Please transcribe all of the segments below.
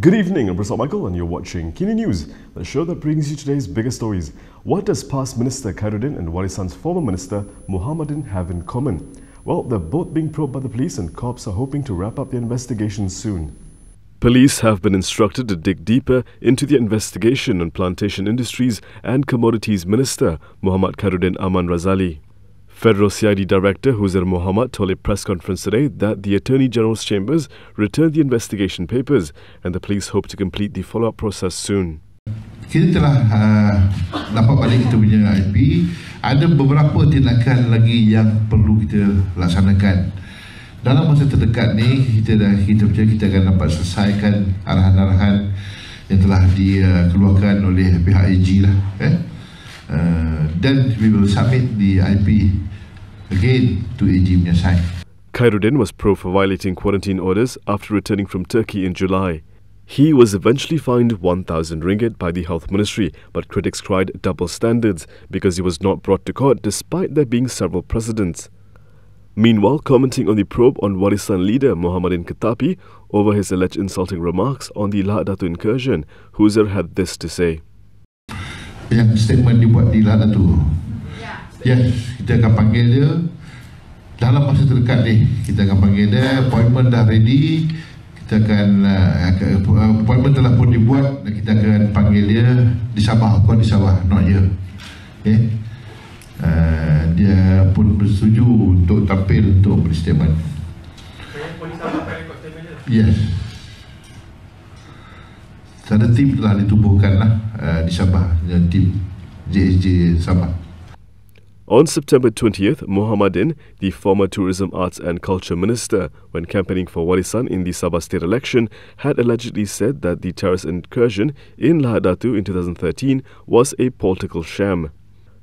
Good evening, I'm Razali Michael and you're watching Kini News, the show that brings you today's biggest stories. What does past Minister Khairuddin and Warisan's former Minister Mohamedin have in common? Well, they're both being probed by the police and cops are hoping to wrap up the investigation soon. Police have been instructed to dig deeper into the investigation on Plantation Industries and Commodities Minister Muhammad Khairuddin Aman Razali. Federal CID Director Huzir Mohamed told a press conference today that the Attorney General's chambers returned the investigation papers and the police hope to complete the follow-up process soon. Kita telah dapat balik kita punya IP. Ada beberapa tindakan lagi yang perlu kita laksanakan. Dalam masa terdekat ni kita percaya kita akan dapat selesaikan arahan-arahan yang telah dikeluarkan oleh pihak AG lah. Then we will submit the IP again to AG punya side. Khairuddin was probed for violating quarantine orders after returning from Turkey in July. He was eventually fined 1,000 ringgit by the Health Ministry, but critics cried double standards because he was not brought to court despite there being several precedents. Meanwhile, commenting on the probe on Warisan leader Mohamedin Ketapi over his alleged insulting remarks on the Lahadatu incursion, Huzir had this to say. Yang statement dibuat di Lahadatu. Yes, kita akan panggil dia dalam masa terdekat ni. Kita akan panggil dia, appointment dah ready. Kita akan appointment telah pun dibuat dan kita akan panggil dia di Sabah, bukan di Sabah, not here. Okay. Dia pun bersetuju untuk tampil untuk beri statement. Yes. Ada tim telah ditubuhkan lah di Sabah, tim JSJ Sabah. On September 20th, Mohamedin, the former Tourism, Arts and Culture Minister, when campaigning for Warisan in the Sabah state election, had allegedly said that the terrorist incursion in Lahadatu in 2013 was a political sham.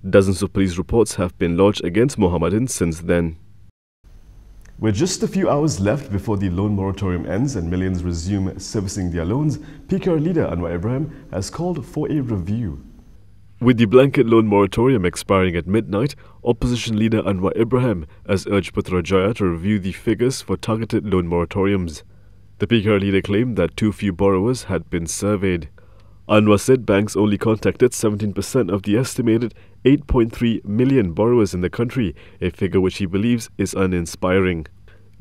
Dozens of police reports have been lodged against Mohamedin since then. With just a few hours left before the loan moratorium ends and millions resume servicing their loans, PKR leader Anwar Ibrahim has called for a review. With the blanket loan moratorium expiring at midnight, opposition leader Anwar Ibrahim has urged Putrajaya to review the figures for targeted loan moratoriums. The PKR leader claimed that too few borrowers had been surveyed. Anwar said banks only contacted 17% of the estimated 8.3 million borrowers in the country, a figure which he believes is uninspiring.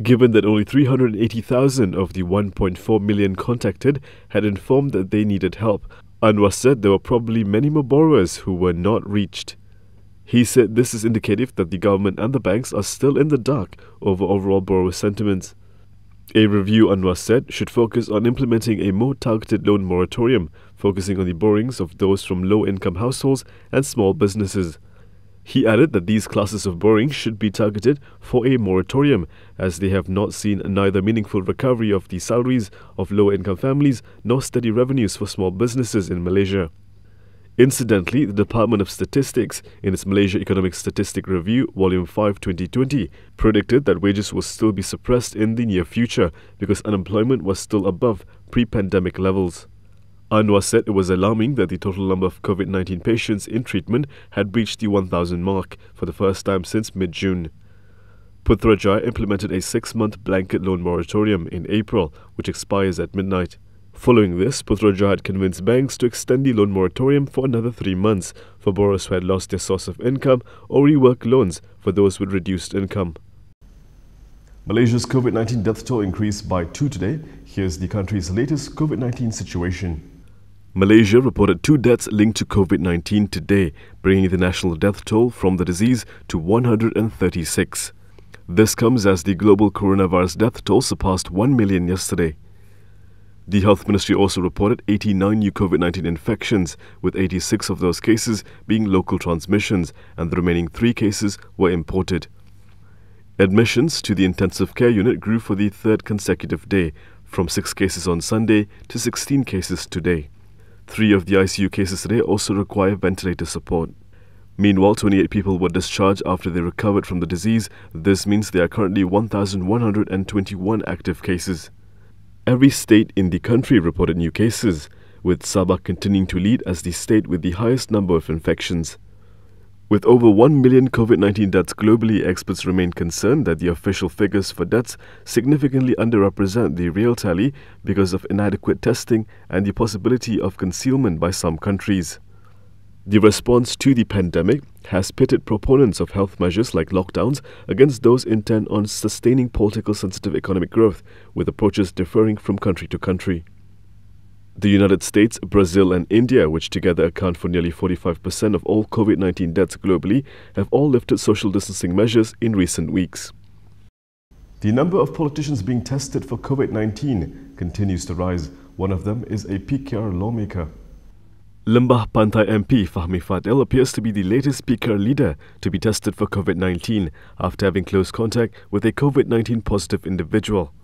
Given that only 380,000 of the 1.4 million contacted had informed that they needed help, Anwar said there were probably many more borrowers who were not reached. He said this is indicative that the government and the banks are still in the dark over overall borrower sentiments. A review, Anwar said, should focus on implementing a more targeted loan moratorium, focusing on the borrowings of those from low-income households and small businesses. He added that these classes of borrowing should be targeted for a moratorium, as they have not seen neither meaningful recovery of the salaries of low-income families nor steady revenues for small businesses in Malaysia. Incidentally, the Department of Statistics, in its Malaysia Economic Statistic Review, Volume 5, 2020, predicted that wages will still be suppressed in the near future because unemployment was still above pre-pandemic levels. Anwar said it was alarming that the total number of COVID-19 patients in treatment had breached the 1,000 mark for the first time since mid-June. Putrajaya implemented a 6-month blanket loan moratorium in April, which expires at midnight. Following this, Putrajaya had convinced banks to extend the loan moratorium for another 3 months for borrowers who had lost their source of income or rework loans for those with reduced income. Malaysia's COVID-19 death toll increased by 2 today. Here's the country's latest COVID-19 situation. Malaysia reported 2 deaths linked to COVID-19 today, bringing the national death toll from the disease to 136. This comes as the global coronavirus death toll surpassed 1 million yesterday. The Health Ministry also reported 89 new COVID-19 infections, with 86 of those cases being local transmissions, and the remaining 3 cases were imported. Admissions to the intensive care unit grew for the 3rd consecutive day, from 6 cases on Sunday to 16 cases today. 3 of the ICU cases today also require ventilator support. Meanwhile, 28 people were discharged after they recovered from the disease. This means there are currently 1,121 active cases. Every state in the country reported new cases, with Sabah continuing to lead as the state with the highest number of infections. With over 1 million COVID-19 deaths globally, experts remain concerned that the official figures for deaths significantly underrepresent the real tally because of inadequate testing and the possibility of concealment by some countries. The response to the pandemic has pitted proponents of health measures like lockdowns against those intent on sustaining political sensitive economic growth, with approaches differing from country to country. The United States, Brazil and India, which together account for nearly 45% of all COVID-19 deaths globally, have all lifted social distancing measures in recent weeks. The number of politicians being tested for COVID-19 continues to rise. One of them is a PKR lawmaker. Lembah Pantai MP Fahmi Fadil appears to be the latest PKR leader to be tested for COVID-19 after having close contact with a COVID-19 positive individual.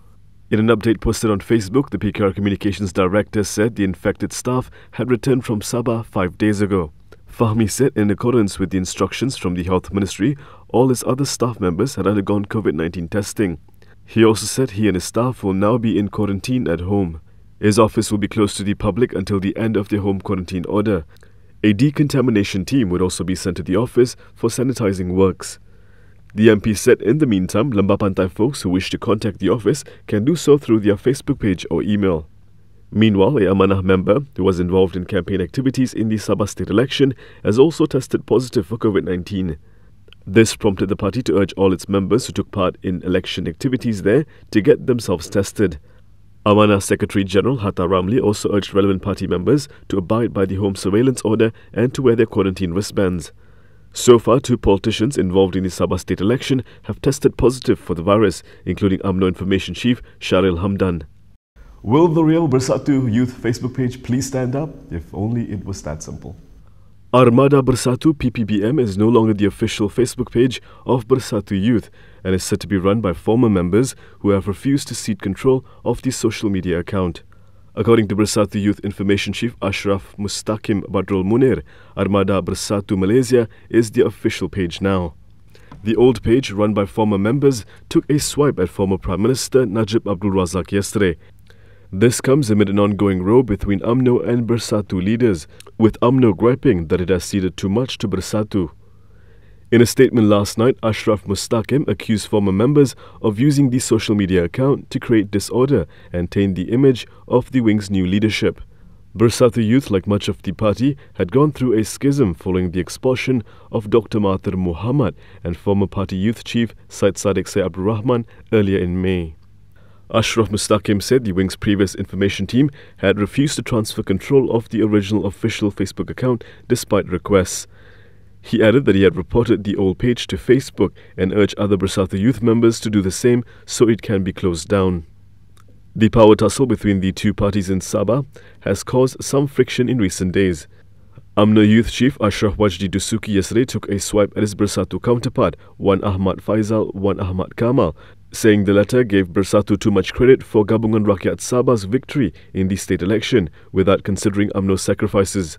In an update posted on Facebook, the PKR Communications Director said the infected staff had returned from Sabah 5 days ago. Fahmi said in accordance with the instructions from the Health Ministry, all his other staff members had undergone COVID-19 testing. He also said he and his staff will now be in quarantine at home. His office will be closed to the public until the end of the home quarantine order. A decontamination team would also be sent to the office for sanitizing works. The MP said in the meantime, Lembah Pantai folks who wish to contact the office can do so through their Facebook page or email. Meanwhile, a Amanah member who was involved in campaign activities in the Sabah state election has also tested positive for COVID-19. This prompted the party to urge all its members who took part in election activities there to get themselves tested. Amanah Secretary General Hatta Ramli also urged relevant party members to abide by the home surveillance order and to wear their quarantine wristbands. So far, 2 politicians involved in the Sabah state election have tested positive for the virus, including UMNO Information Chief Sharil Hamdan. Will the real Bersatu Youth Facebook page please stand up? If only it was that simple. Armada Bersatu PPBM is no longer the official Facebook page of Bersatu Youth and is said to be run by former members who have refused to cede control of the social media account. According to Bersatu Youth Information Chief Ashraf Mustaqim Badrul Munir, Armada Bersatu Malaysia is the official page now. The old page, run by former members, took a swipe at former Prime Minister Najib Abdul Razak yesterday. This comes amid an ongoing row between UMNO and Bersatu leaders, with UMNO griping that it has ceded too much to Bersatu. In a statement last night, Ashraf Mustaqim accused former members of using the social media account to create disorder and taint the image of the wing's new leadership. Bersatu Youth, like much of the party, had gone through a schism following the expulsion of Dr. Huzir Mohamed and former party youth chief Syed Sadiq Syed Abdul Rahman earlier in May. Ashraf Mustaqim said the wing's previous information team had refused to transfer control of the original official Facebook account despite requests. He added that he had reported the old page to Facebook and urged other Bersatu Youth members to do the same so it can be closed down. The power tussle between the 2 parties in Sabah has caused some friction in recent days. UMNO Youth Chief Ashraf Wajdi Dusuki yesterday took a swipe at his Bersatu counterpart, Wan Ahmad Faizal, Wan Ahmad Kamal, saying the latter gave Bersatu too much credit for Gabungan Rakyat Sabah's victory in the state election without considering UMNO's sacrifices.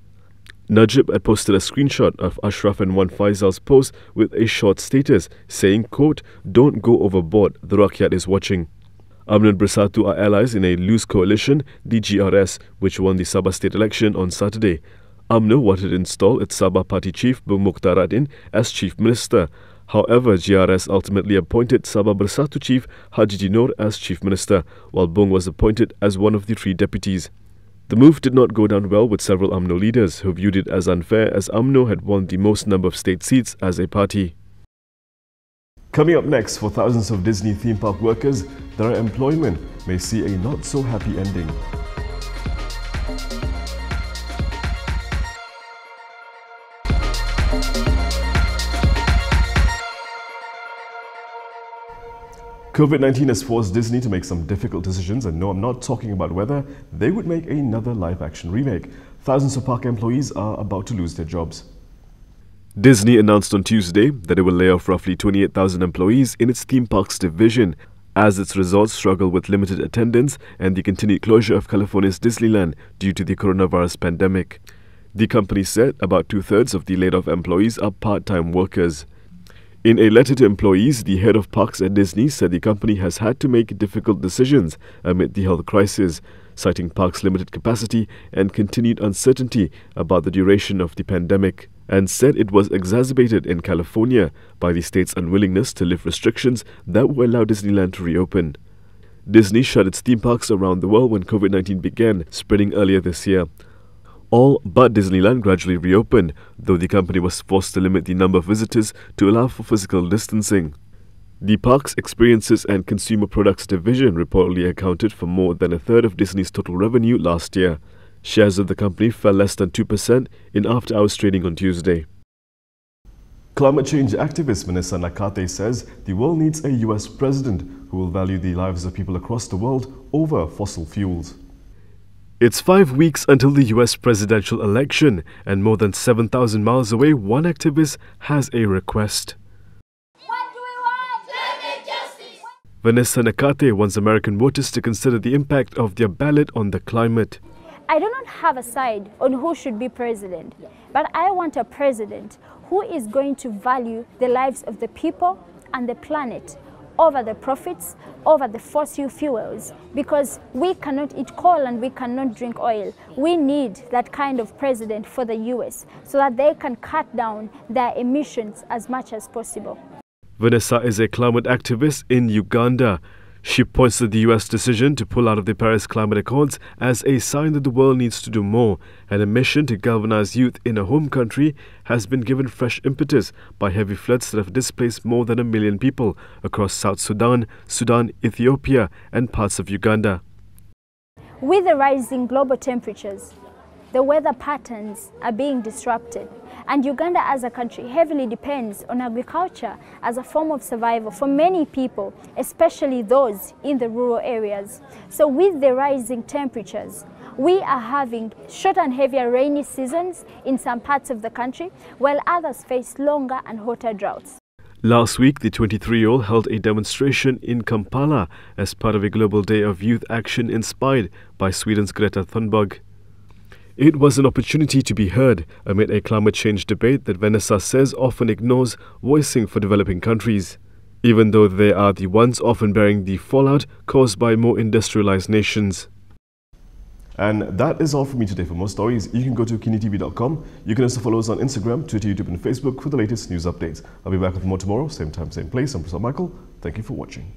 Najib had posted a screenshot of Ashraf and Wan Faizal's post with a short status saying, quote, "Don't go overboard, the Rakyat is watching." UMNO and Bersatu are allies in a loose coalition, the GRS, which won the Sabah state election on Saturday. UMNO wanted to install its Sabah party chief, Bung Mukhtaruddin, as chief minister. However, GRS ultimately appointed Sabah Bersatu chief Haji Dinor as chief minister, while Bung was appointed as one of the 3 deputies. The move did not go down well with several UMNO leaders who viewed it as unfair as UMNO had won the most number of state seats as a party. Coming up next, for thousands of Disney theme park workers, their employment may see a not-so-happy ending. COVID-19 has forced Disney to make some difficult decisions, and no, I'm not talking about whether they would make another live-action remake. Thousands of park employees are about to lose their jobs. Disney announced on Tuesday that it will lay off roughly 28,000 employees in its theme parks division, as its resorts struggle with limited attendance and the continued closure of California's Disneyland due to the coronavirus pandemic. The company said about 2/3 of the laid-off employees are part-time workers. In a letter to employees, the head of parks at Disney said the company has had to make difficult decisions amid the health crisis, citing parks' limited capacity and continued uncertainty about the duration of the pandemic. and said it was exacerbated in California by the state's unwillingness to lift restrictions that would allow Disneyland to reopen. Disney shut its theme parks around the world when COVID-19 began spreading earlier this year. All but Disneyland gradually reopened, though the company was forced to limit the number of visitors to allow for physical distancing. The Parks, Experiences and Consumer Products division reportedly accounted for more than a third of Disney's total revenue last year. Shares of the company fell less than 2% in after-hours trading on Tuesday. Climate change activist Vanessa Nakate says the world needs a US president who will value the lives of people across the world over fossil fuels. It's 5 weeks until the US presidential election, and more than 7,000 miles away, one activist has a request. What do we want? Climate justice! Vanessa Nakate wants American voters to consider the impact of their ballot on the climate. I do not have a side on who should be president, but I want a president who is going to value the lives of the people and the planet over the profits, over the fossil fuels, because we cannot eat coal and we cannot drink oil. We need that kind of president for the US so that they can cut down their emissions as much as possible. Vanessa is a climate activist in Uganda. She points to the US decision to pull out of the Paris Climate Accords as a sign that the world needs to do more, and a mission to galvanize youth in a home country has been given fresh impetus by heavy floods that have displaced more than 1 million people across South Sudan, Ethiopia and parts of Uganda. With the rising global temperatures, the weather patterns are being disrupted, and Uganda as a country heavily depends on agriculture as a form of survival for many people, especially those in the rural areas. So with the rising temperatures, we are having short and heavier rainy seasons in some parts of the country, while others face longer and hotter droughts. Last week, the 23-year-old held a demonstration in Kampala as part of a global day of youth action inspired by Sweden's Greta Thunberg. It was an opportunity to be heard amid a climate change debate that Vanessa says often ignores voicing for developing countries, even though they are the ones often bearing the fallout caused by more industrialized nations. And that is all from me today. For more stories, you can go to KiniTV.com. You can also follow us on Instagram, Twitter, YouTube and Facebook for the latest news updates. I'll be back with more tomorrow, same time, same place. I'm Prasad Michael. Thank you for watching.